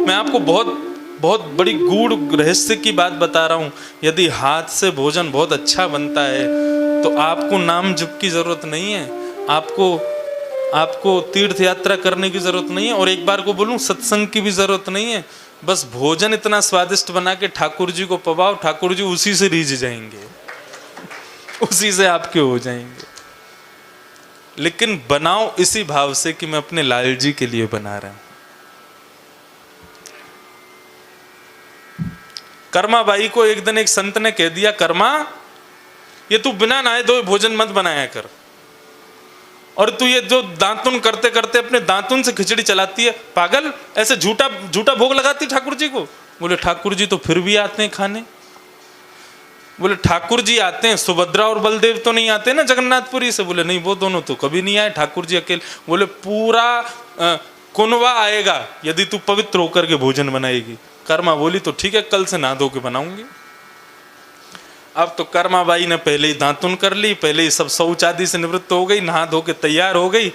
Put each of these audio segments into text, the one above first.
मैं आपको बहुत बहुत बड़ी गूढ़ रहस्य की बात बता रहा हूं। यदि हाथ से भोजन बहुत अच्छा बनता है तो आपको नाम जप की जरूरत नहीं है, आपको तीर्थ यात्रा करने की जरूरत नहीं है, और एक बार को बोलूं सत्संग की भी जरूरत नहीं है। बस भोजन इतना स्वादिष्ट बना के ठाकुर जी को पवाओ, ठाकुर जी उसी से रीझ जाएंगे, उसी से आपके हो जाएंगे। लेकिन बनाओ इसी भाव से कि मैं अपने लाल जी के लिए बना रहा हूं। कर्मा बाई को एक दिन एक संत ने कह दिया, कर्मा ये तू बिना नहाए धोए भोजन मत बनाया कर, और तू ये जो दांतुन करते करते अपने दांतुन से खिचड़ी चलाती है, पागल, ऐसे झूठा झूठा भोग लगाती ठाकुर जी को। बोले ठाकुर जी तो फिर भी आते हैं खाने। बोले ठाकुर जी आते हैं, सुभद्रा और बलदेव तो नहीं आते ना जगन्नाथपुरी से? बोले नहीं, वो दोनों तो कभी नहीं आए, ठाकुर जी अकेले। बोले पूरा कुनवा आएगा यदि तू पवित्र होकर के भोजन बनाएगी। कर्मा बोली तो ठीक है, कल से नहा धो के बनाऊंगी। अब तो कर्मा बाई ने पहले ही दांतुन कर ली, पहले ही सब शौच आदि से निवृत्त हो गई, नहा धो के तैयार हो गई।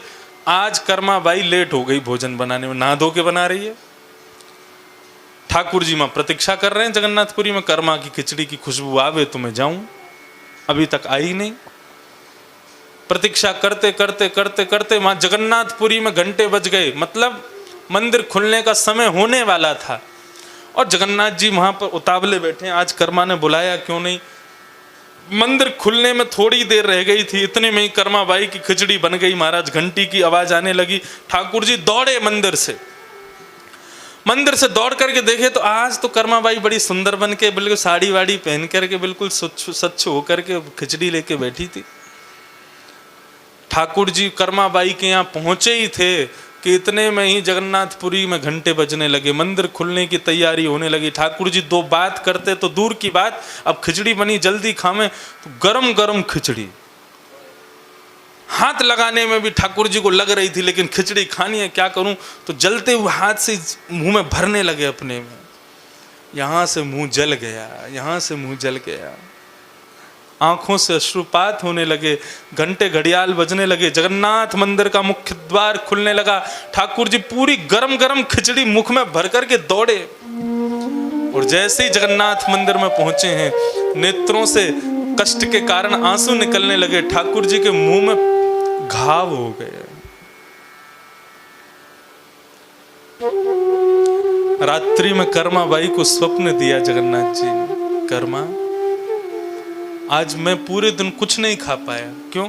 आज कर्मा बाई लेट हो गई भोजन बनाने में, नहा धो के बना रही है। ठाकुर जी मां प्रतीक्षा कर रहे हैं जगन्नाथपुरी में, कर्मा की खिचड़ी की खुशबू आवे तो मैं जाऊं, अभी तक आई नहीं। प्रतीक्षा करते करते करते करते वहां जगन्नाथपुरी में घंटे बज गए, मतलब मंदिर खुलने का समय होने वाला था, और जगन्नाथ जी वहां पर उतावले बैठे। आज कर्मा ने बुलाया क्यों नहीं, मंदिर खुलने में थोड़ी देर रह गई थी, इतने में ही कर्मा बाई की खिचड़ी बन गई। महाराज घंटी की आवाज आने लगी, ठाकुर जी दौड़े मंदिर से दौड़ करके देखे तो आज तो कर्मा बाई बड़ी सुंदर बन के, बिल्कुल साड़ी वाड़ी पहन करके, बिल्कुल स्वच्छ होकर के खिचड़ी लेके बैठी थी। ठाकुर जी कर्मा बाई के यहाँ पहुंचे ही थे कि इतने में ही जगन्नाथपुरी में घंटे बजने लगे, मंदिर खुलने की तैयारी होने लगी। ठाकुर जी दो बात करते तो दूर की बात, अब खिचड़ी बनी जल्दी खावें, तो गरम गरम खिचड़ी हाथ लगाने में भी ठाकुर जी को लग रही थी, लेकिन खिचड़ी खानी है, क्या करूं, तो जलते हुए हाथ से मुंह में भरने लगे अपने में। यहां से मुंह जल गया, यहां से मुंह जल गया, आंखों से अश्रुपात होने लगे, घंटे घड़ियाल बजने लगे, जगन्नाथ मंदिर का मुख्य द्वार खुलने लगा। ठाकुर जी पूरी गरम गरम खिचड़ी मुख में भर करके दौड़े, और जैसे ही जगन्नाथ मंदिर में पहुंचे हैं, नेत्रों से कष्ट के कारण आंसू निकलने लगे। ठाकुर जी के मुंह में घाव हो गए। रात्रि में कर्मा बाई को स्वप्न दिया जगन्नाथ जी ने, कर्मा आज मैं पूरे दिन कुछ नहीं खा पाया, क्यों?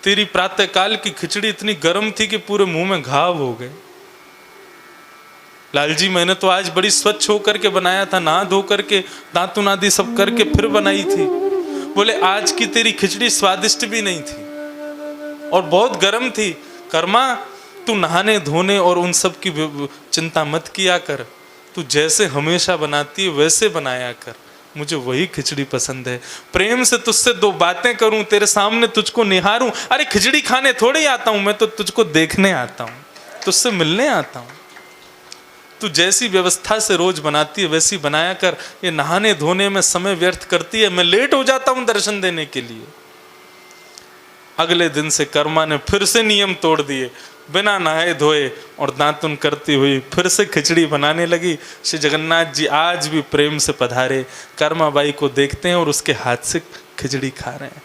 तेरी प्रातः काल की खिचड़ी इतनी गर्म थी कि पूरे मुंह में घाव हो गए। लाल जी मैंने तो आज बड़ी स्वच्छ होकर के बनाया था, नहा धो करके दांतुन आदि सब करके फिर बनाई थी। बोले आज की तेरी खिचड़ी स्वादिष्ट भी नहीं थी और बहुत गर्म थी। कर्मा तू नहाने धोने और उन सब की चिंता मत किया कर, तू जैसे हमेशा बनाती है वैसे बनाया कर, मुझे वही खिचड़ी पसंद है। प्रेम से तुझसे दो बातें करूं, तेरे सामने तुझको निहारूं। अरे खिचड़ी खाने थोड़ी आता हूं, मैं तो तुझको देखने आता हूं, तुझसे मिलने आता हूं। तू जैसी व्यवस्था से रोज बनाती है वैसी बनाया कर। ये नहाने धोने में समय व्यर्थ करती है, मैं लेट हो जाता हूं दर्शन देने के लिए। अगले दिन से कर्मा ने फिर से नियम तोड़ दिए, बिना नहाए धोए और दांतुन करती हुई फिर से खिचड़ी बनाने लगी। श्री जगन्नाथ जी आज भी प्रेम से पधारे, कर्मा बाई को देखते हैं और उसके हाथ से खिचड़ी खा रहे हैं।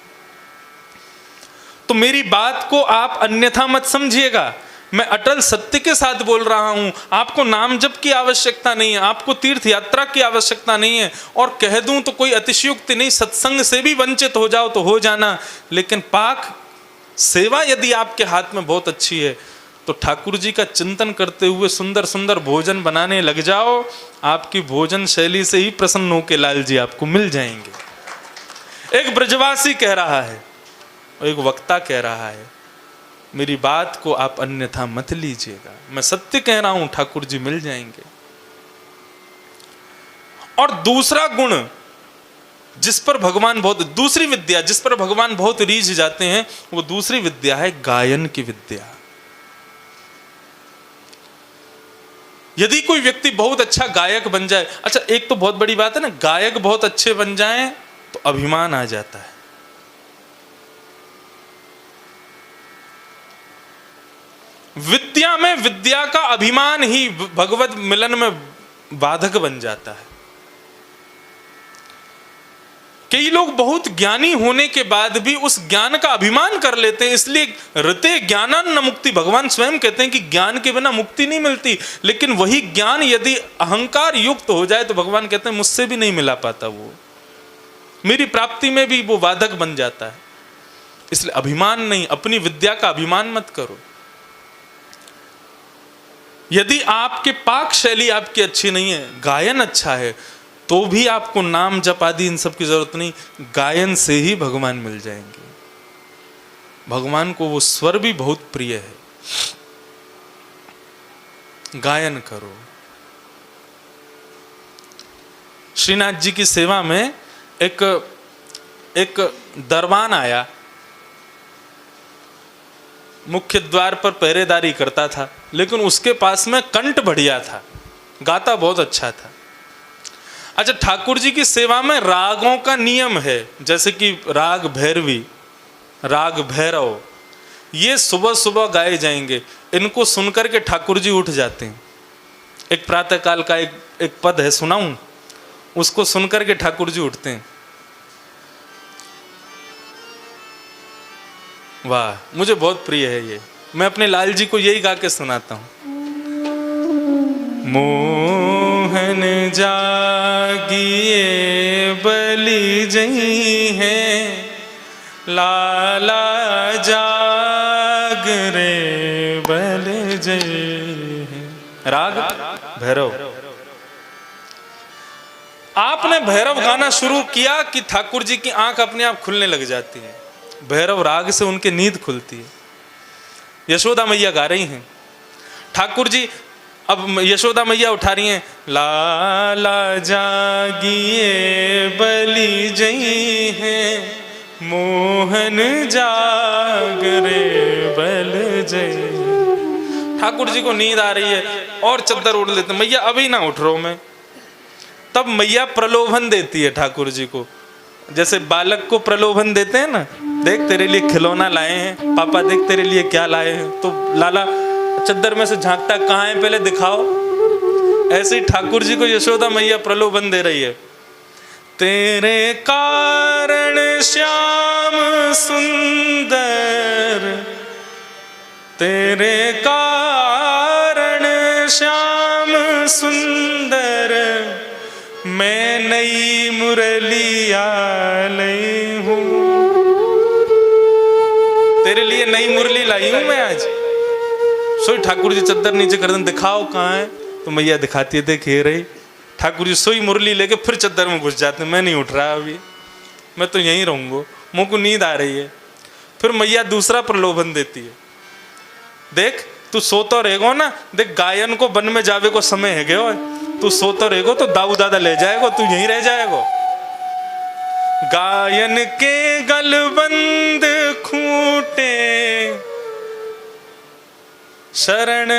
तो मेरी बात को आप अन्यथा मत समझिएगा, मैं अटल सत्य के साथ बोल रहा हूं। आपको नाम जप की आवश्यकता नहीं है, आपको तीर्थ यात्रा की आवश्यकता नहीं है, और कह दूं तो कोई अतिशयोक्ति नहीं, सत्संग से भी वंचित हो जाओ तो हो जाना, लेकिन पाक सेवा यदि आपके हाथ में बहुत अच्छी है तो ठाकुर जी का चिंतन करते हुए सुंदर सुंदर भोजन बनाने लग जाओ। आपकी भोजन शैली से ही प्रसन्न होकर लाल जी आपको मिल जाएंगे। एक ब्रजवासी कह रहा है और एक वक्ता कह रहा है, मेरी बात को आप अन्यथा मत लीजिएगा, मैं सत्य कह रहा हूं, ठाकुर जी मिल जाएंगे। और दूसरा गुण जिस पर भगवान बहुत, दूसरी विद्या जिस पर भगवान बहुत रीझ जाते हैं, वो दूसरी विद्या है गायन की विद्या। यदि कोई व्यक्ति बहुत अच्छा गायक बन जाए, अच्छा एक तो बहुत बड़ी बात है ना, गायक बहुत अच्छे बन जाएं तो अभिमान आ जाता है। विद्या में विद्या का अभिमान ही भगवत मिलन में बाधक बन जाता है। कई लोग बहुत ज्ञानी होने के बाद भी उस ज्ञान का अभिमान कर लेते हैं, इसलिए ऋते ज्ञानान न मुक्ति, भगवान स्वयं कहते हैं कि ज्ञान के बिना मुक्ति नहीं मिलती। लेकिन वही ज्ञान यदि अहंकार युक्त हो जाए तो भगवान कहते हैं मुझसे भी नहीं मिला पाता, वो मेरी प्राप्ति में भी वो बाधक बन जाता है। इसलिए अभिमान नहीं, अपनी विद्या का अभिमान मत करो। यदि आपके पाक शैली आपकी अच्छी नहीं है, गायन अच्छा है, तो भी आपको नाम जप आदि इन सब की जरूरत नहीं, गायन से ही भगवान मिल जाएंगे। भगवान को वो स्वर भी बहुत प्रिय है। गायन करो। श्रीनाथ जी की सेवा में एक दरबान आया, मुख्य द्वार पर पहरेदारी करता था, लेकिन उसके पास में कंठ बढ़िया था, गाता बहुत अच्छा था। अच्छा, ठाकुर जी की सेवा में रागों का नियम है, जैसे कि राग भैरवी, राग भैरव, ये सुबह सुबह गाए जाएंगे। इनको सुनकर के ठाकुर जी उठ जाते हैं। एक प्रातःकाल का एक पद है, सुनाऊं? उसको सुनकर के ठाकुर जी उठते हैं। वाह, मुझे बहुत प्रिय है ये। मैं अपने लाल जी को यही गा के सुनाता हूं। मोहन जागिए बलि जई है, लाला जाग रे बल जई है। राग भैरव। आपने भैरव गाना शुरू किया कि ठाकुर जी की आंख अपने आप खुलने लग जाती है। भैरव राग से उनकी नींद खुलती है। यशोदा मैया गा रही हैं, ठाकुर जी अब यशोदा मैया उठा रही हैं, लाला जागिए बलि जई है, मोहन जाग रे बल जई। ठाकुर जी को नींद आ रही है और चद्दर ओढ़ लेते, मैया अभी ना उठ रहा हूं मैं। तब मैया प्रलोभन देती है ठाकुर जी को, जैसे बालक को प्रलोभन देते हैं ना, देख तेरे लिए खिलौना लाए हैं पापा, देख तेरे लिए क्या लाए हैं। तो लाला चद्दर में से झांकता, कहाँ है पहले दिखाओ। ऐसे ही ठाकुर जी को यशोदा मैया प्रलोभन दे रही है। तेरे कारण श्याम सुंदर, तेरे कारण श्याम सुंदर, मैं नई मुरलिया लाई हूँ। तेरे लिए नई मुरली लाई हूं मैं आज। सोई ठाकुर जी चद्दर नीचे कर दें, दिखाओ कहाँ है। तो मैया दिखाती है, देखिए रही। ठाकुर जी सोई मुरली लेके फिर चद्दर में घुस जाते, मैं नहीं उठ रहा अभी, मैं तो यहीं रहूंगा, मुझे को नींद आ रही है। फिर मैया दूसरा प्रलोभन देती है, देख तू सोता रहेगो ना, देख गायन को वन में जावे को समय है गयो, तू सोता रहेगो तो दाऊ दादा ले जाएगो, तू यहीं रह जाएगो। गायन के गलबंद खूंटे, शरण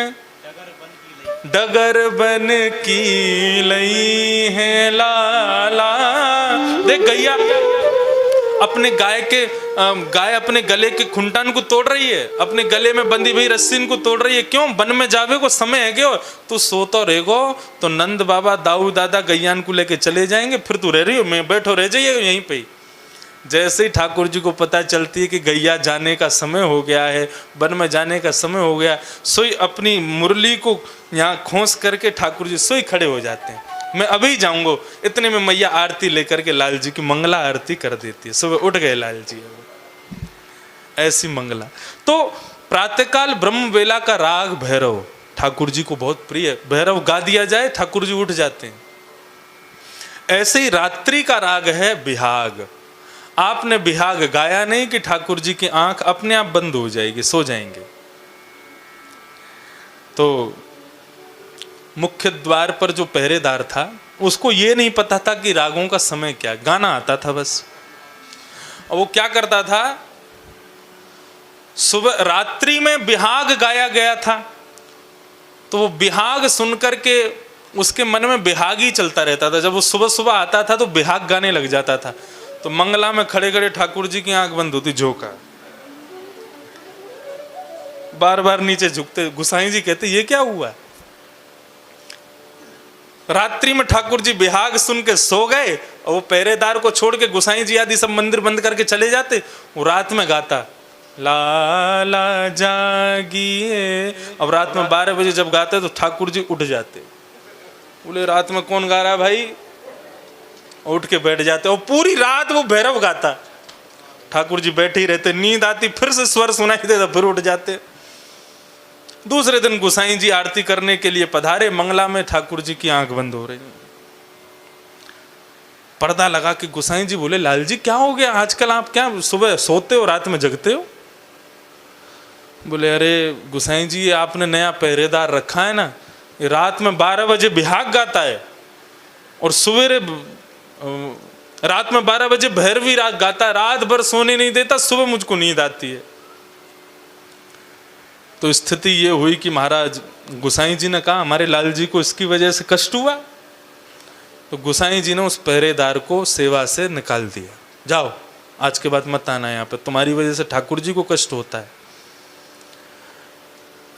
डगर बन की लई है लाला। देख गैया अपने गाय अपने गले के खुंटान को तोड़ रही है, अपने गले में बंदी भई रस्सी को तोड़ रही है। क्यों? वन में जावे को समय है गयो, तू सोतो रहेगो तो नंद बाबा दाऊ दादा गैयान को लेके चले जाएंगे, फिर तू रह रही हो, मैं बैठो रह जाइए यहीं पे। जैसे ही ठाकुर जी को पता चलती है कि गैया जाने का समय हो गया है, वन में जाने का समय हो गया, सोई अपनी मुरली को यहाँ खोस करके ठाकुर जी सोई खड़े हो जाते हैं, मैं अभी जाऊंगा। इतने में मैया आरती लेकर के लाल जी की मंगला आरती कर देती है। सुबह उठ गए लाल जी, ऐसी मंगला। तो प्रातःकाल ब्रह्म वेला का राग भैरव ठाकुर जी को बहुत प्रिय है। भैरव गा दिया जाए ठाकुर जी उठ जाते हैं। ऐसे ही रात्रि का राग है बिहाग। आपने बिहाग गाया नहीं कि ठाकुर जी की आंख अपने आप बंद हो जाएगी, सो जाएंगे। तो मुख्य द्वार पर जो पहरेदार था उसको ये नहीं पता था कि रागों का समय क्या, गाना आता था बस। और वो क्या करता था, सुबह रात्रि में बिहाग गाया गया था, तो वो बिहाग सुनकर के उसके मन में बिहाग ही चलता रहता था। जब वो सुबह सुबह आता था तो बिहाग गाने लग जाता था। तो मंगला में खड़े खड़े ठाकुर जी की आंख बंद होती, झोंका, बार बार नीचे झुकते। गोसाई जी कहते ये क्या हुआ? रात्रि में ठाकुर जी बिहाग सुन के सो गए और वो पहरेदार को छोड़ के गोसाई जी आदि सब मंदिर बंद करके चले जाते। वो रात में गाता लाला जागिए। अब रात में 12 बजे जब गाते तो ठाकुर जी उठ जाते, बोले रात में कौन गा रहा है भाई? उठ के बैठ जाते और पूरी रात वो भैरव गाता। ठाकुर जी बैठे ही रहते, नींद आती, फिर से स्वर सुनाई देता, फिर उठ जाते। दूसरे दिन गोसाई जी आरती करने के लिए पधारे। मंगला में ठाकुर जी की आंख बंद हो रही, पर्दा लगा के गोसाई जी बोले लाल जी क्या हो गया आजकल, आप क्या सुबह सोते हो रात में जगते हो? बोले अरे गोसाई जी आपने नया पहरेदार रखा है ना, ये रात में 12 बजे बिहाग गाता है और सवेरे रात में 12 बजे भैरवी राग गाता है, रात भर सोने नहीं देता, सुबह मुझको नींद आती है। तो स्थिति ये हुई कि महाराज गोसाई जी ने कहा हमारे लाल जी को इसकी वजह से कष्ट हुआ। तो गोसाई जी ने उस पहरेदार को सेवा से निकाल दिया, जाओ आज के बाद मत आना यहाँ पे, तुम्हारी वजह से ठाकुर जी को कष्ट होता है।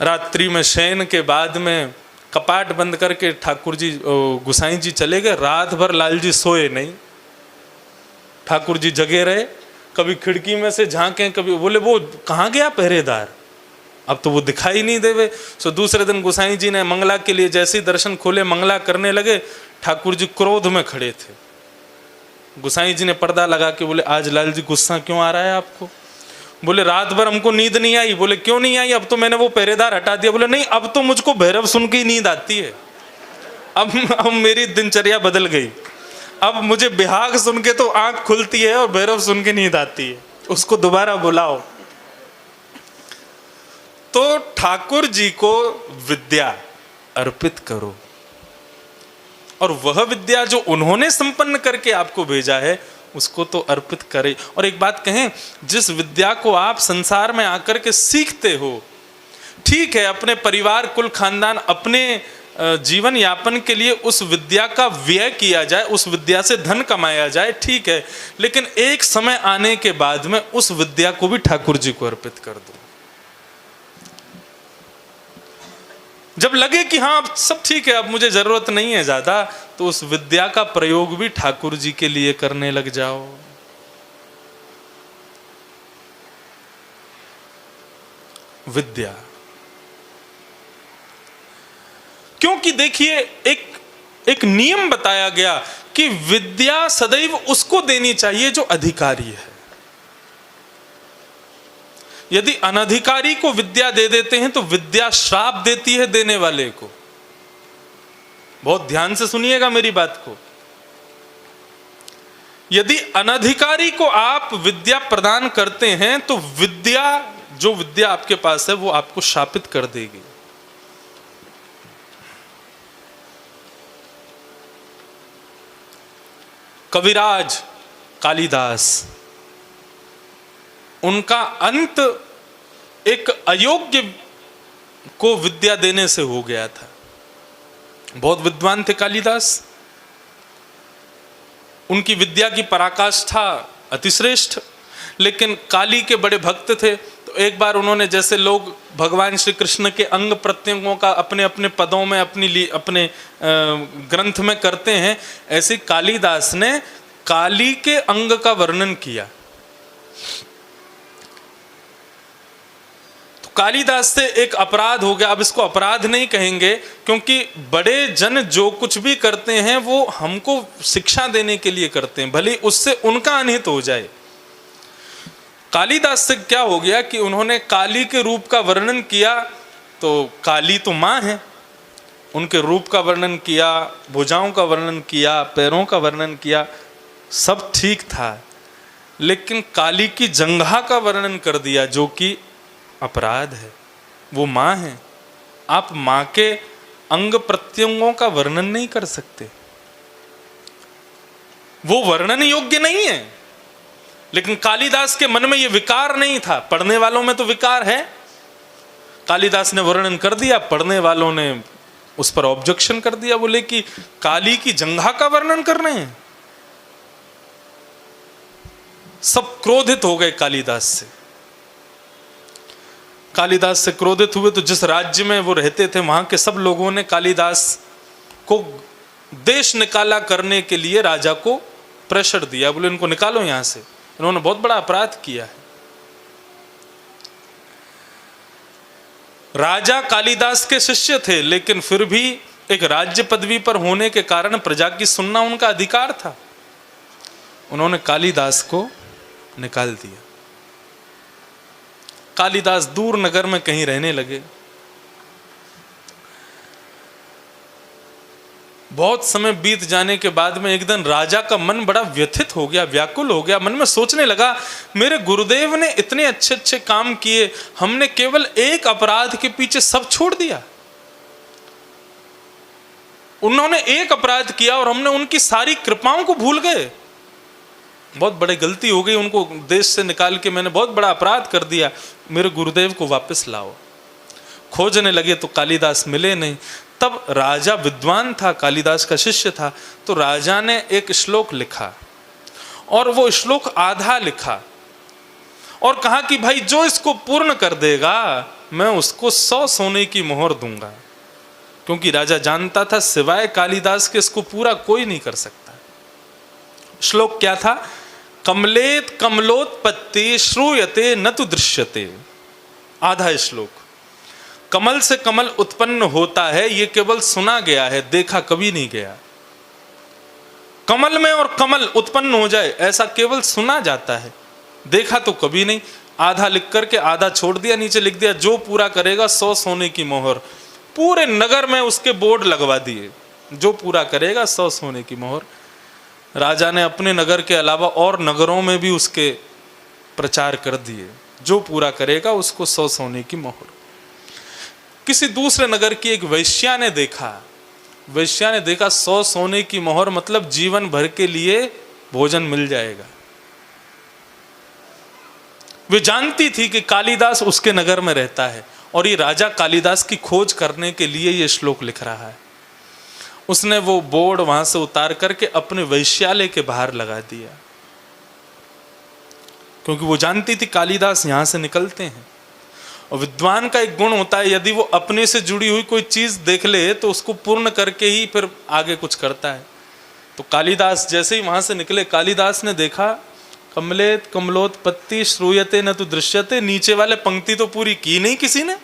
रात्रि में शयन के बाद में कपाट बंद करके ठाकुर जी गोसाई जी चले गए। रात भर लाल जी सोए नहीं, ठाकुर जी जगे रहे। कभी खिड़की में से झांके, कभी बोले वो कहाँ गया पहरेदार, अब तो वो दिखाई नहीं देवे। सो दूसरे दिन गोसाई जी ने मंगला के लिए जैसे ही दर्शन खोले, मंगला करने लगे, ठाकुर जी क्रोध में खड़े थे। गोसाई जी ने पर्दा लगा के बोले आज लाल जी गुस्सा क्यों आ रहा है आपको? बोले रात भर हमको नींद नहीं आई। बोले क्यों नहीं आई? अब तो मैंने वो पहरेदार हटा दिया। बोले नहीं, अब तो मुझको भैरव सुन के ही नींद आती है, अब मेरी दिनचर्या बदल गई, अब मुझे बिहाग सुन के तो आंख खुलती है और भैरव सुन के नींद आती है, उसको दोबारा बुलाओ। तो ठाकुर जी को विद्या अर्पित करो और वह विद्या जो उन्होंने संपन्न करके आपको भेजा है उसको तो अर्पित करें। और एक बात कहें, जिस विद्या को आप संसार में आकर के सीखते हो, ठीक है अपने परिवार कुल खानदान अपने जीवन यापन के लिए उस विद्या का व्यय किया जाए, उस विद्या से धन कमाया जाए, ठीक है, लेकिन एक समय आने के बाद में उस विद्या को भी ठाकुर जी को अर्पित कर दो। जब लगे कि हाँ अब सब ठीक है, अब मुझे जरूरत नहीं है ज्यादा, तो उस विद्या का प्रयोग भी ठाकुर जी के लिए करने लग जाओ। विद्या, क्योंकि देखिए एक नियम बताया गया कि विद्या सदैव उसको देनी चाहिए जो अधिकारी है। यदि अनधिकारी को विद्या दे देते हैं तो विद्या श्राप देती है देने वाले को। बहुत ध्यान से सुनिएगा मेरी बात को। यदि अनधिकारी को आप विद्या प्रदान करते हैं तो विद्या, जो विद्या आपके पास है वो आपको शापित कर देगी। कविराज कालिदास, उनका अंत एक अयोग्य को विद्या देने से हो गया था। बहुत विद्वान थे कालिदास, उनकी विद्या की पराकाष्ठा अतिश्रेष्ठ, लेकिन काली के बड़े भक्त थे। तो एक बार उन्होंने, जैसे लोग भगवान श्री कृष्ण के अंग प्रत्यंगों का अपने अपने पदों में अपने ग्रंथ में करते हैं, ऐसे कालिदास ने काली के अंग का वर्णन किया। कालिदास से एक अपराध हो गया। अब इसको अपराध नहीं कहेंगे, क्योंकि बड़े जन जो कुछ भी करते हैं वो हमको शिक्षा देने के लिए करते हैं, भले उससे उनका अनिहित हो जाए। कालिदास से क्या हो गया कि उन्होंने काली के रूप का वर्णन किया, तो काली तो माँ है, उनके रूप का वर्णन किया, भुजाओं का वर्णन किया, पैरों का वर्णन किया, सब ठीक था, लेकिन काली की जंघा का वर्णन कर दिया जो कि अपराध है। वो माँ है, आप माँ के अंग प्रत्यंगों का वर्णन नहीं कर सकते, वो वर्णन योग्य नहीं है। लेकिन कालिदास के मन में ये विकार नहीं था, पढ़ने वालों में तो विकार है। कालिदास ने वर्णन कर दिया, पढ़ने वालों ने उस पर ऑब्जेक्शन कर दिया, बोले कि काली की जंघा का वर्णन कर रहे हैं। सब क्रोधित हो गए कालिदास से। कालिदास से क्रोधित हुए तो जिस राज्य में वो रहते थे वहां के सब लोगों ने कालिदास को देश निकाला करने के लिए राजा को प्रेशर दिया, बोले इनको निकालो यहां से, इन्होंने बहुत बड़ा अपराध किया है। राजा कालिदास के शिष्य थे, लेकिन फिर भी एक राज्य पदवी पर होने के कारण प्रजा की सुनना उनका अधिकार था। उन्होंने कालिदास को निकाल दिया। कालिदास दूर नगर में कहीं रहने लगे। बहुत समय बीत जाने के बाद में एक दिन राजा का मन बड़ा व्यथित हो गया, व्याकुल हो गया। मन में सोचने लगा, मेरे गुरुदेव ने इतने अच्छे अच्छे काम किए, हमने केवल एक अपराध के पीछे सब छोड़ दिया। उन्होंने एक अपराध किया और हमने उनकी सारी कृपाओं को भूल गए। बहुत बड़ी गलती हो गई, उनको देश से निकाल के मैंने बहुत बड़ा अपराध कर दिया, मेरे गुरुदेव को वापस लाओ। खोजने लगे तो कालिदास मिले नहीं। तब राजा विद्वान था, कालिदास का शिष्य था, तो राजा ने एक श्लोक लिखा और वो श्लोक आधा लिखा और कहा कि भाई जो इसको पूर्ण कर देगा मैं उसको 100 सोने की मोहर दूंगा, क्योंकि राजा जानता था सिवाय कालिदास के इसको पूरा कोई नहीं कर सकता। श्लोक क्या था? कमलेत कमलोत्पत्ति श्रूयते न तु दृश्यते। आधा श्लोक, कमल से कमल उत्पन्न होता है, ये केवल सुना गया है, देखा कभी नहीं गया। कमल में और कमल उत्पन्न हो जाए ऐसा केवल सुना जाता है, देखा तो कभी नहीं। आधा लिख करके आधा छोड़ दिया, नीचे लिख दिया जो पूरा करेगा 100 सोने की मोहर। पूरे नगर में उसके बोर्ड लगवा दिए, जो पूरा करेगा 100 सोने की मोहर। राजा ने अपने नगर के अलावा और नगरों में भी उसके प्रचार कर दिए, जो पूरा करेगा उसको 100 सोने की मोहर। किसी दूसरे नगर की एक वैश्या ने देखा, 100 सोने की मोहर मतलब जीवन भर के लिए भोजन मिल जाएगा। वे जानती थी कि कालिदास उसके नगर में रहता है और ये राजा कालिदास की खोज करने के लिए ये श्लोक लिख रहा है। उसने वो बोर्ड वहां से उतार करके अपने वैश्यालय के बाहर लगा दिया, क्योंकि वो जानती थी कालिदास यहां से निकलते हैं। और विद्वान का एक गुण होता है, यदि वो अपने से जुड़ी हुई कोई चीज देख ले तो उसको पूर्ण करके ही फिर आगे कुछ करता है। तो कालिदास जैसे ही वहां से निकले, कालिदास ने देखा कमलेत कमलोत्पत्ति श्रूयते न तु दृश्यते। नीचे वाले पंक्ति तो पूरी की नहीं किसी ने,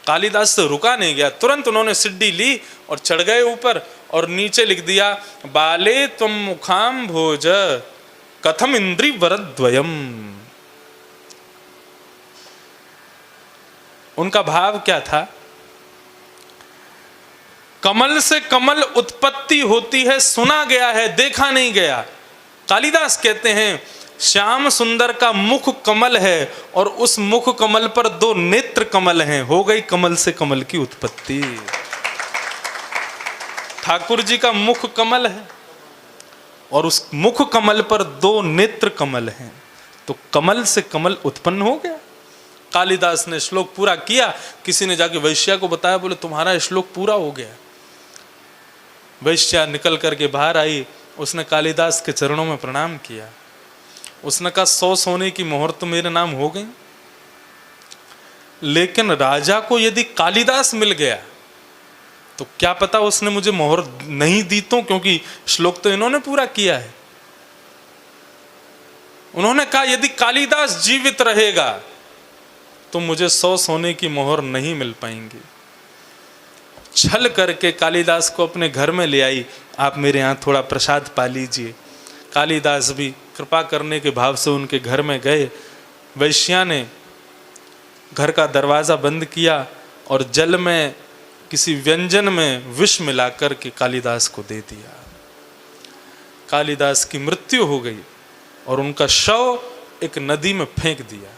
कालिदास से रुका नहीं गया। तुरंत उन्होंने सिड्डी ली और चढ़ गए ऊपर और नीचे लिख दिया बाले त्वम मुखाम भोज कथम इंद्रि वरद्वयम। उनका भाव क्या था? कमल से कमल उत्पत्ति होती है, सुना गया है, देखा नहीं गया। कालिदास कहते हैं श्याम सुंदर का मुख कमल है और उस मुख कमल पर 2 नेत्र कमल हैं, हो गई कमल से कमल की उत्पत्ति। ठाकुर जी का मुख कमल है और उस मुख कमल पर 2 नेत्र कमल हैं, तो कमल से कमल उत्पन्न हो गया। कालिदास ने श्लोक पूरा किया। किसी ने जाके वैश्या को बताया, बोले तुम्हारा श्लोक पूरा हो गया। वैश्या निकल करके बाहर आई, उसने कालिदास के चरणों में प्रणाम किया। उसने कहा 100 सोने की मोहर तो मेरे नाम हो गई, लेकिन राजा को यदि कालिदास मिल गया तो क्या पता उसने मुझे मोहर नहीं दी, तो क्योंकि श्लोक तो इन्होंने पूरा किया है। उन्होंने कहा यदि कालिदास जीवित रहेगा तो मुझे 100 सोने की मोहर नहीं मिल पाएंगी। छल करके कालिदास को अपने घर में ले आई, आप मेरे यहाँ थोड़ा प्रसाद पा लीजिए। कालिदास भी कृपा करने के भाव से उनके घर में गए। वैश्या ने घर का दरवाज़ा बंद किया और जल में किसी व्यंजन में विष मिलाकर के कालिदास को दे दिया। कालिदास की मृत्यु हो गई और उनका शव एक नदी में फेंक दिया।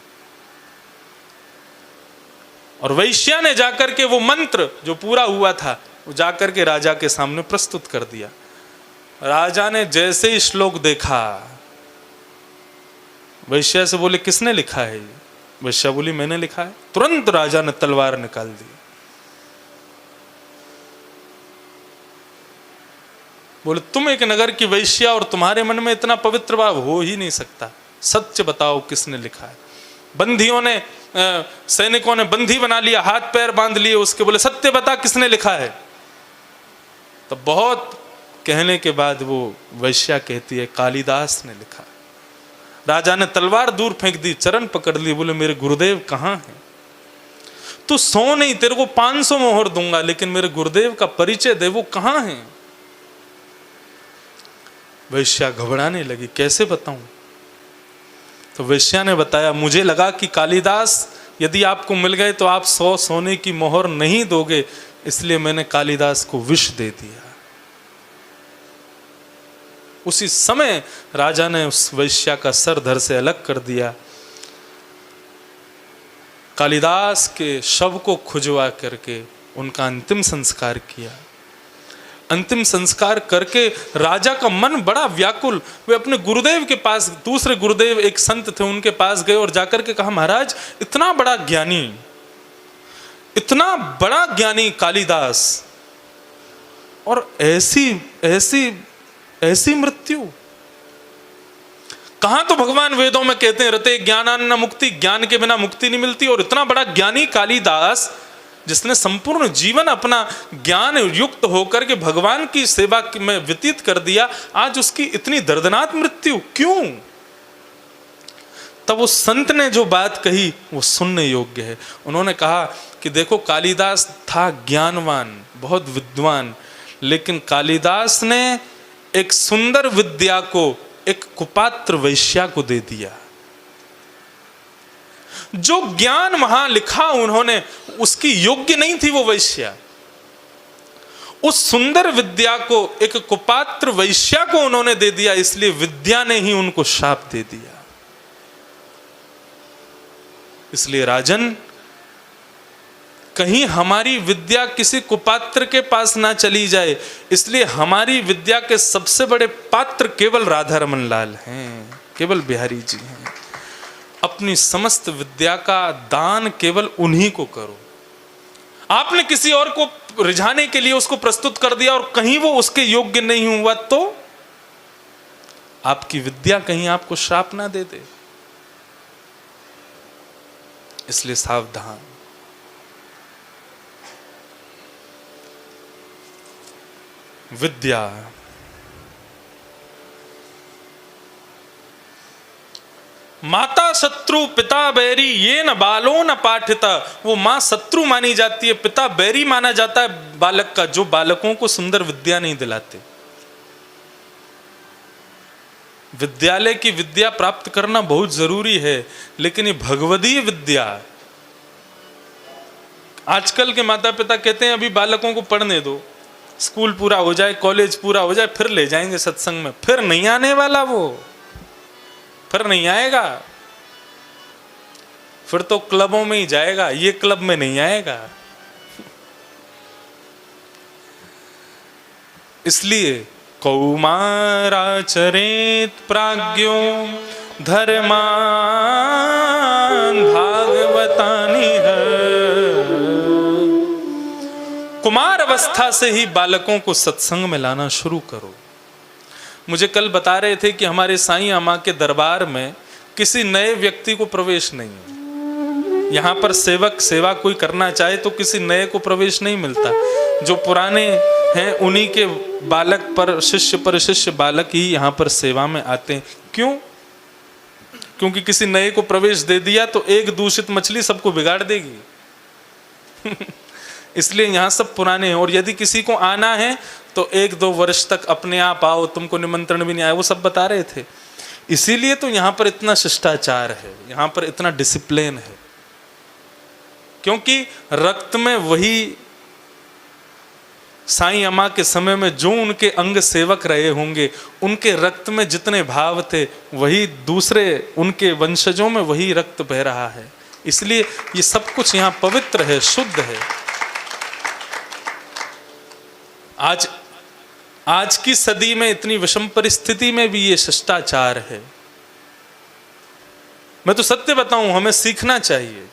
और वैश्या ने जाकर के वो मंत्र जो पूरा हुआ था वो जाकर के राजा के सामने प्रस्तुत कर दिया। राजा ने जैसे ही श्लोक देखा, वैश्या से बोले किसने लिखा है ये? वैश्या बोली मैंने लिखा है। तुरंत राजा ने तलवार निकाल दी। बोले तुम एक नगर की वैश्या और तुम्हारे मन में इतना पवित्र भाव हो ही नहीं सकता, सच बताओ किसने लिखा है। बंदियों ने सैनिकों ने बंदी बना लिया, हाथ पैर बांध लिए उसके, बोले सत्य बता किसने लिखा है। तो बहुत कहने के बाद वो वैश्या कहती है कालिदास ने लिखा। राजा ने तलवार दूर फेंक दी, चरण पकड़ ली, बोले मेरे गुरुदेव कहाँ हैं? तू सो नहीं, तेरे को 500 मोहर दूंगा, लेकिन मेरे गुरुदेव का परिचय दे, वो कहाँ हैं? वैश्या घबराने लगी, कैसे बताऊं? तो वैश्या ने बताया, मुझे लगा कि कालिदास यदि आपको मिल गए तो आप 100 सोने की मोहर नहीं दोगे, इसलिए मैंने कालिदास को विष दे दिया। उसी समय राजा ने उस वैश्या का सर धड़ से अलग कर दिया, कालिदास के शव को खुजवा करके उनका अंतिम संस्कार किया। अंतिम संस्कार करके राजा का मन बड़ा व्याकुल, वे अपने गुरुदेव के पास, दूसरे गुरुदेव एक संत थे उनके पास गए और जाकर के कहा, महाराज इतना बड़ा ज्ञानी, इतना बड़ा ज्ञानी कालिदास, और ऐसी ऐसी ऐसी मृत्यु। कहां तो भगवान वेदों में कहते हैं रते ज्ञानान्न मुक्ति, ज्ञान के बिना मुक्ति नहीं मिलती, और इतना बड़ा ज्ञानी कालिदास जिसने संपूर्ण जीवन अपना ज्ञान युक्त होकर के भगवान की सेवा में व्यतीत कर दिया, आज उसकी इतनी दर्दनाक मृत्यु क्यों? तब उस संत ने जो बात कही वो सुनने योग्य है। उन्होंने कहा कि देखो कालिदास था ज्ञानवान, बहुत विद्वान, लेकिन कालिदास ने एक सुंदर विद्या को एक कुपात्र वैश्या को दे दिया। जो ज्ञान वहां लिखा उन्होंने, उसकी योग्य नहीं थी वो वैश्या। उस सुंदर विद्या को एक कुपात्र वैश्या को उन्होंने दे दिया, इसलिए विद्या ने ही उनको शाप दे दिया। इसलिए राजन, कहीं हमारी विद्या किसी कुपात्र के पास ना चली जाए, इसलिए हमारी विद्या के सबसे बड़े पात्र केवल राधा रमन लाल हैं, केवल बिहारी जी हैं। अपनी समस्त विद्या का दान केवल उन्हीं को करो। आपने किसी और को रिझाने के लिए उसको प्रस्तुत कर दिया और कहीं वो उसके योग्य नहीं हुआ, तो आपकी विद्या कहीं आपको श्राप ना दे दे। इसलिए सावधान। विद्या माता शत्रु पिता बैरी ये न बालो न पाठिता। वो माँ शत्रु मानी जाती है, पिता बैरी माना जाता है बालक का, जो बालकों को सुंदर विद्या नहीं दिलाते। विद्यालय की विद्या प्राप्त करना बहुत जरूरी है, लेकिन ये भगवदीय विद्या, आजकल के माता पिता कहते हैं अभी बालकों को पढ़ने दो, स्कूल पूरा हो जाए, कॉलेज पूरा हो जाए, फिर ले जाएंगे सत्संग में। फिर नहीं आने वाला वो, फिर नहीं आएगा, फिर तो क्लबों में ही जाएगा, ये क्लब में नहीं आएगा। इसलिए कौमाराचरेत प्राज्ञो धर्मान भागवतानि कुमार अवस्था से ही बालकों को सत्संग में लाना शुरू करो। मुझे कल बता रहे थे कि हमारे साईं अम्मा के दरबार में किसी नए व्यक्ति को प्रवेश नहीं है। यहाँ पर सेवक सेवा कोई करना चाहे तो किसी नए को प्रवेश नहीं मिलता। जो पुराने हैं उन्हीं के बालक पर शिष्य बालक ही यहाँ पर सेवा में आते हैं। क्यों? क्योंकि किसी नए को प्रवेश दे दिया तो एक दूषित मछली सबको बिगाड़ देगी। इसलिए यहाँ सब पुराने हैं, और यदि किसी को आना है तो 1-2 वर्ष तक अपने आप आओ, तुमको निमंत्रण भी नहीं आया, वो सब बता रहे थे। इसीलिए तो यहाँ पर इतना शिष्टाचार है, यहाँ पर इतना डिसिप्लिन है, क्योंकि रक्त में वही साईं अम्मा के समय में जो उनके अंग सेवक रहे होंगे, उनके रक्त में जितने भाव थे वही दूसरे उनके वंशजों में वही रक्त बह रहा है। इसलिए ये सब कुछ यहाँ पवित्र है, शुद्ध है। आज की सदी में इतनी विषम परिस्थिति में भी ये शिष्टाचार है। मैं तो सत्य बताऊं, हमें सीखना चाहिए।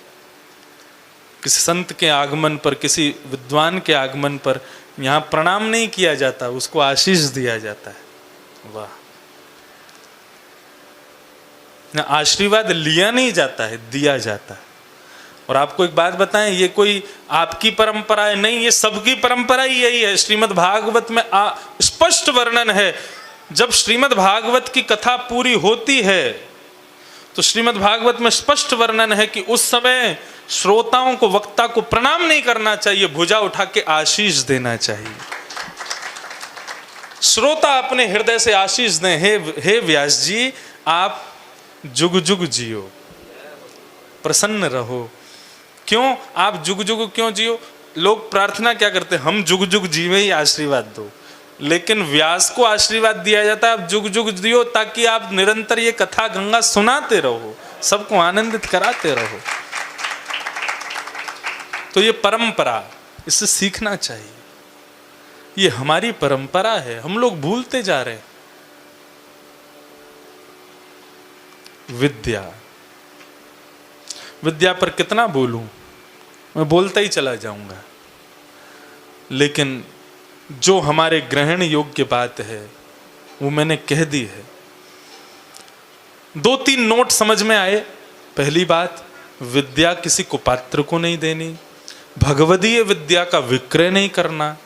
किसी संत के आगमन पर, किसी विद्वान के आगमन पर यहाँ प्रणाम नहीं किया जाता, उसको आशीष दिया जाता है। वाह! ना आशीर्वाद लिया नहीं जाता है, दिया जाता है। और आपको एक बात बताएं, ये कोई आपकी परंपरा है नहीं, ये सबकी परंपरा ही यही है। श्रीमद् भागवत में स्पष्ट वर्णन है। जब श्रीमद् भागवत की कथा पूरी होती है तो श्रीमद् भागवत में स्पष्ट वर्णन है कि उस समय श्रोताओं को, वक्ता को प्रणाम नहीं करना चाहिए, भुजा उठा के आशीष देना चाहिए। श्रोता अपने हृदय से आशीष दें, हे व्यास जी आप जुग जुग जियो, प्रसन्न रहो। क्यों आप जुग जुग क्यों जियो? लोग प्रार्थना क्या करते हैं, हम जुग जुग जीवे ही आशीर्वाद दो। लेकिन व्यास को आशीर्वाद दिया जाता है आप जुग जुग जियो, ताकि आप निरंतर ये कथा गंगा सुनाते रहो, सबको आनंदित कराते रहो। तो ये परंपरा, इससे सीखना चाहिए। ये हमारी परंपरा है, हम लोग भूलते जा रहे हैं। विद्या, विद्या पर कितना बोलूं, मैं बोलता ही चला जाऊंगा। लेकिन जो हमारे ग्रहण योग्य बात है वो मैंने कह दी है। 2-3 नोट समझ में आए। पहली बात, विद्या किसी कुपात्र को नहीं देनी, भगवदीय विद्या का विक्रय नहीं करना,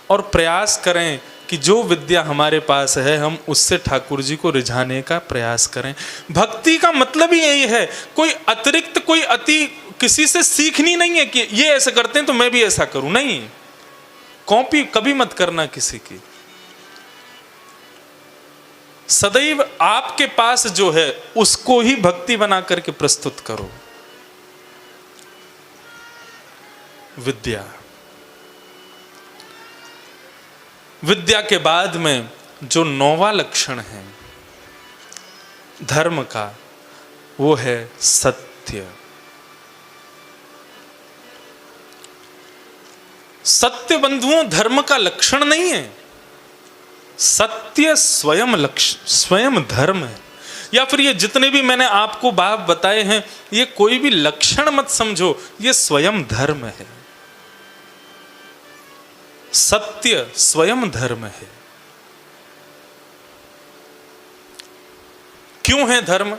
और प्रयास करें कि जो विद्या हमारे पास है हम उससे ठाकुर जी को रिझाने का प्रयास करें। भक्ति का मतलब ही यही है। कोई अतिरिक्त, कोई अति किसी से सीखनी नहीं है कि ये ऐसे करते हैं तो मैं भी ऐसा करूं, नहीं। कॉपी कभी मत करना किसी की। सदैव आपके पास जो है उसको ही भक्ति बना करके प्रस्तुत करो। विद्या, विद्या के बाद में जो 9वां लक्षण है धर्म का, वो है सत्य। सत्य बंधुओं धर्म का लक्षण नहीं है, सत्य स्वयं लक्ष्य, स्वयं धर्म है। या फिर ये जितने भी मैंने आपको बात बताए हैं ये कोई भी लक्षण मत समझो, ये स्वयं धर्म है। सत्य स्वयं धर्म है। क्यों है धर्म?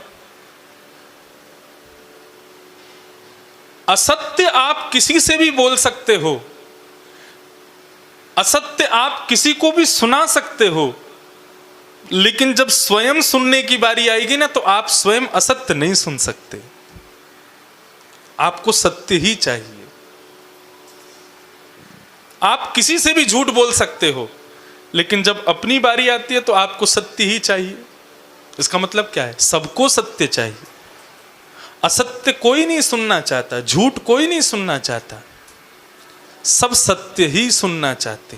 असत्य आप किसी से भी बोल सकते हो, असत्य आप किसी को भी सुना सकते हो, लेकिन जब स्वयं सुनने की बारी आएगी ना तो आप स्वयं असत्य नहीं सुन सकते। आपको सत्य ही चाहिए। आप किसी से भी झूठ बोल सकते हो, लेकिन जब अपनी बारी आती है तो आपको सत्य ही चाहिए। इसका मतलब क्या है? सबको सत्य चाहिए। असत्य कोई नहीं सुनना चाहता, झूठ कोई नहीं सुनना चाहता, सब सत्य ही सुनना चाहते।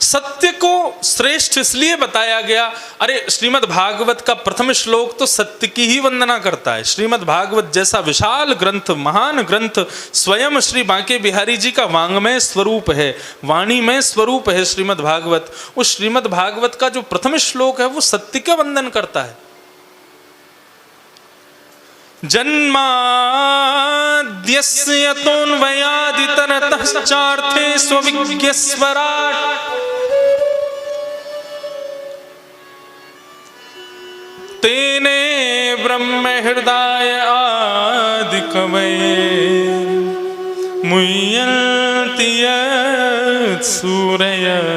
सत्य को श्रेष्ठ इसलिए बताया गया, अरे श्रीमद् भागवत का प्रथम श्लोक तो सत्य की ही वंदना करता है। श्रीमद् भागवत जैसा विशाल ग्रंथ, महान ग्रंथ, स्वयं श्री बांके बिहारी जी का वांग्मय स्वरूप है, वाणी में स्वरूप है श्रीमद् भागवत। उस श्रीमद् भागवत का जो प्रथम श्लोक है वो सत्य का वंदन करता है। जन्माद्यस्य यतोऽन्वयादितरतश्चार्थे स्वविज्ञस्वराट् तेने ब्रह्म हृदय आदिकवये मुह्यन्ति यत्सूरयः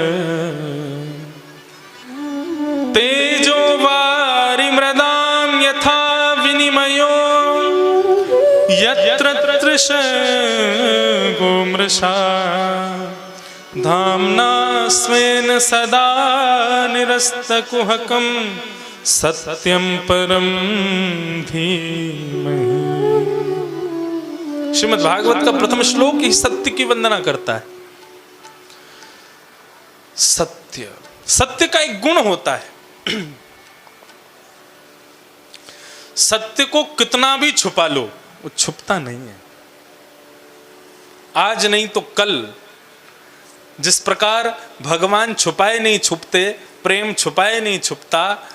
तेजो वारिमृदां यथा विनिमयो यत्र तृषगो मृषा धाम्ना स्वेन सदा निरस्तकुहकं सत्यं परं धीमहि। श्रीमद् भागवत का प्रथम श्लोक ही सत्य की वंदना करता है। सत्य, सत्य का एक गुण होता है। सत्य को कितना भी छुपा लो वो छुपता नहीं है। आज नहीं तो कल, जिस प्रकार भगवान छुपाए नहीं छुपते, प्रेम छुपाए नहीं छुपता,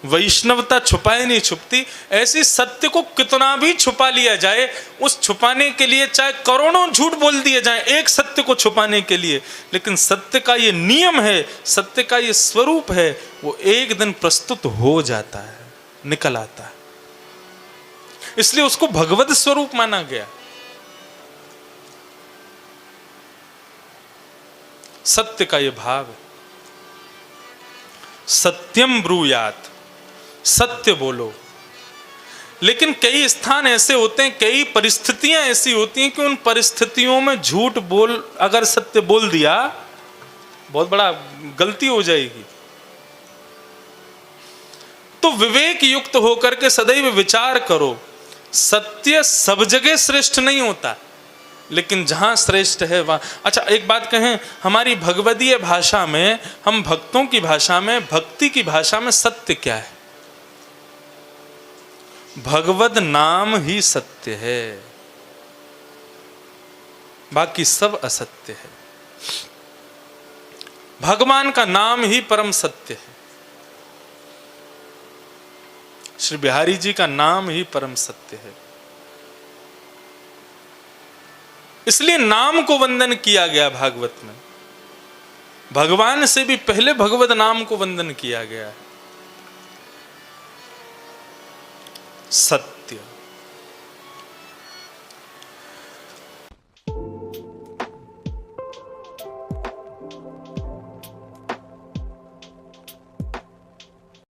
वैष्णवता छुपाए नहीं छुपती। ऐसी सत्य को कितना भी छुपा लिया जाए, उस छुपाने के लिए चाहे करोड़ों झूठ बोल दिए जाएं एक सत्य को छुपाने के लिए, लेकिन सत्य का ये नियम है, सत्य का ये स्वरूप है, वो एक दिन प्रस्तुत हो जाता है, निकल आता है। इसलिए उसको भगवत स्वरूप माना गया। सत्य का ये भाव है। सत्यम ब्रूयात, सत्य बोलो। लेकिन कई स्थान ऐसे होते हैं, कई परिस्थितियां ऐसी होती हैं कि उन परिस्थितियों में झूठ बोल, अगर सत्य बोल दिया बहुत बड़ा गलती हो जाएगी। तो विवेक युक्त होकर के सदैव विचार करो, सत्य सब जगह श्रेष्ठ नहीं होता, लेकिन जहां श्रेष्ठ है वहां। अच्छा एक बात कहें, हमारी भगवदीय भाषा में, हम भक्तों की भाषा में, भक्ति की भाषा में सत्य क्या है? भगवद नाम ही सत्य है, बाकी सब असत्य है। भगवान का नाम ही परम सत्य है। श्री बिहारी जी का नाम ही परम सत्य है। इसलिए नाम को वंदन किया गया भागवत में। भगवान से भी पहले भगवत नाम को वंदन किया गया है। सत्य